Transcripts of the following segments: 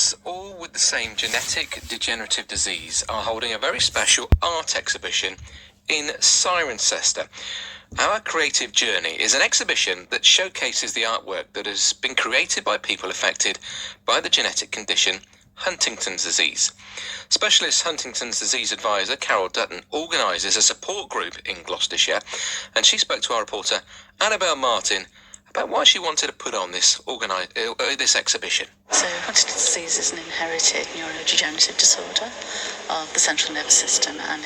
Parents, all with the same genetic degenerative disease, are holding a very special art exhibition in Cirencester. Our Creative Journey is an exhibition that showcases the artwork that has been created by people affected by the genetic condition Huntington's disease. Specialist Huntington's disease advisor Carol Dutton organises a support group in Gloucestershire, and she spoke to our reporter Annabelle Martin about why she wanted to put on this exhibition. So Huntington's disease is an inherited neurodegenerative disorder of the central nervous system, and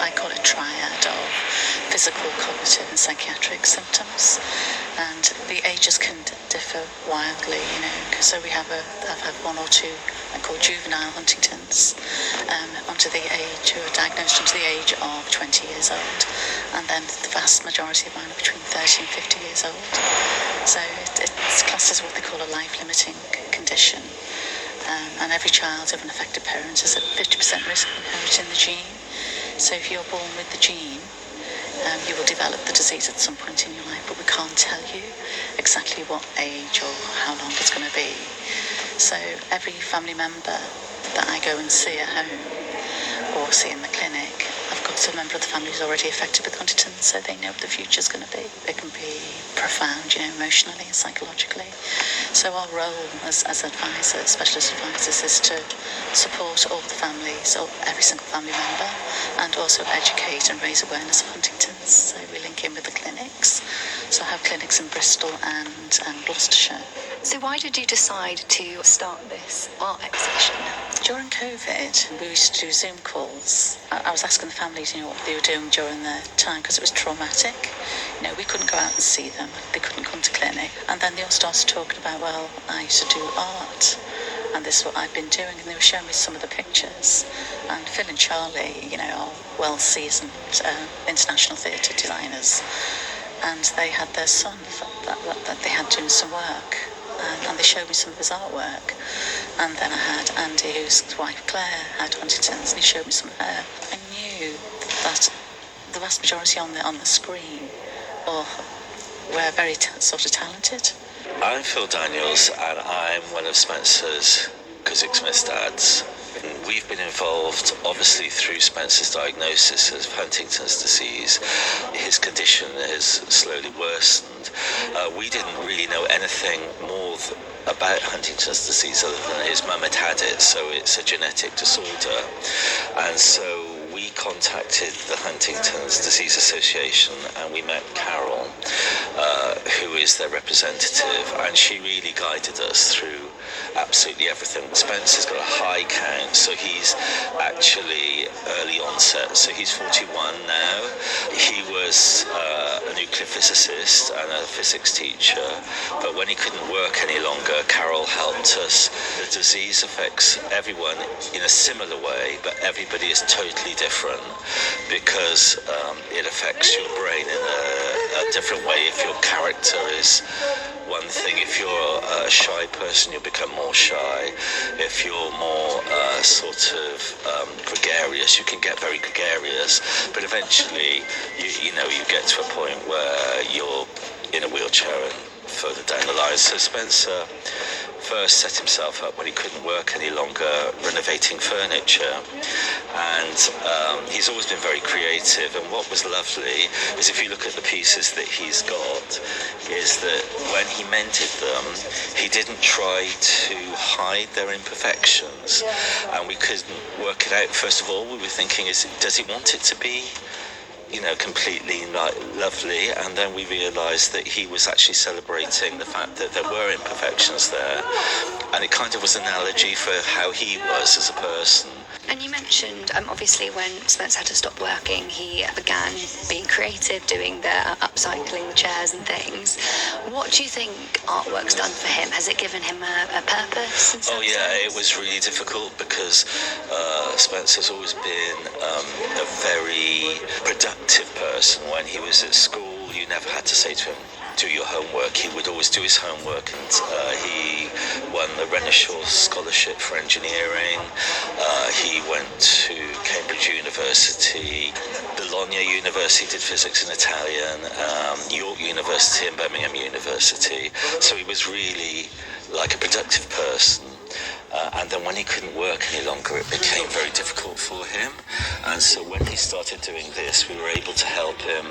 I call it a triad of physical, cognitive and psychiatric symptoms. And the ages can differ wildly, so I've had one or two I call juvenile Huntingtons, who are diagnosed until the age of 20 years old, and then the vast majority of mine are between 30 and 50 years old. So it's classed as what they call a life-limiting condition, and every child of an affected parent has a 50% risk of inheriting the gene. So if you're born with the gene, you will develop the disease at some point in your life, but we can't tell you exactly what age or how long it's going to be. So every family member that I go and see at home or see in the clinic, I've got a member of the family who's already affected with Huntington, so they know what the future's going to be. It can be profound, emotionally and psychologically. So our role as advisors, specialist advisors, is to support all the families, or every single family member, and also educate and raise awareness of Huntington's. So we link in with the clinics. So I have clinics in Bristol and Gloucestershire. So why did you decide to start this art exhibition? During COVID, we used to do Zoom calls. I was asking the families, what they were doing during their time, because it was traumatic. We couldn't go out and see them. They couldn't come to clinic. And then they all started talking about, well, I used to do art, and this is what I've been doing. And they were showing me some of the pictures. And Phil and Charlie, are well-seasoned international theatre designers. And they had their son that they had doing some work. And they showed me some of his artwork. And then I had Andy, whose wife Claire had Huntington's, and he showed me some of her. I knew that the vast majority on the screen were very sort of talented. I'm Phil Daniels, and I'm one of Spencer's Cusick Smith's dads. We've been involved, obviously, through Spencer's diagnosis of Huntington's disease. His condition has slowly worsened. We didn't really know anything more about Huntington's disease other than his mum had it, so it's a genetic disorder. And so we contacted the Huntington's Disease Association, and we met Carol, who is their representative, and she really guided us through absolutely everything. Spencer's got a high count, so he's actually early onset, so he's 41 now. He was a nuclear physicist and a physics teacher, but when he couldn't work any longer, Carol helped us. The disease affects everyone in a similar way, but everybody is totally different because it affects your brain in a different way. If your character is one thing, if you're a shy person, you'll become more shy. If you're more gregarious, you can get very gregarious. But eventually, you get to a point where you're in a wheelchair and further down the line. So Spencer first set himself up when he couldn't work any longer, renovating furniture, and he's always been very creative. And what was lovely is, if you look at the pieces that he's got, is that when he mended them, he didn't try to hide their imperfections, and we couldn't work it out. First of all, we were thinking, does he want it to be completely lovely? And then we realised that he was actually celebrating the fact that there were imperfections there, and it kind of was an analogy for how he was as a person. And you mentioned, obviously, when Spencer had to stop working, he began being creative, doing the upcycling the chairs and things. What do you think artwork's done for him? Has it given him a purpose? Oh yeah, it was really difficult because Spencer's always been a very productive person. When he was at school, you never had to say to him, do your homework. He would always do his homework, and he won the Renaissance Scholarship for Engineering. He went to Cambridge University, Bologna University, did physics and Italian, York University and Birmingham University. So he was really like a productive person. And when he couldn't work any longer, it became very difficult for him. And so when he started doing this, we were able to help him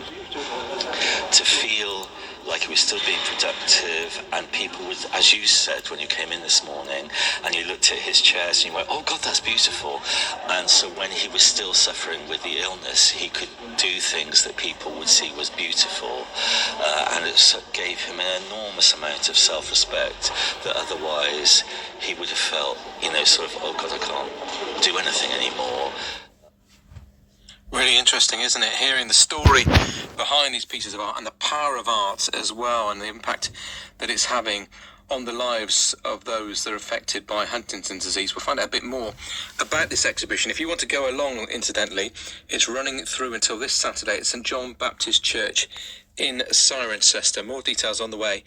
to feel like he was still being productive, and people would, as you said when you came in this morning, and you looked at his chairs and you went, oh God, that's beautiful. And so when he was still suffering with the illness, he could do things that people would see was beautiful, and it gave him an enormous amount of self-respect that otherwise he would have felt, sort of, oh God, I can't do anything anymore. Really interesting, isn't it? Hearing the story behind these pieces of art and the power of art as well, and the impact that it's having on the lives of those that are affected by Huntington's disease. We'll find out a bit more about this exhibition. If you want to go along, incidentally, it's running through until this Saturday at St John Baptist Church in Cirencester. More details on the way.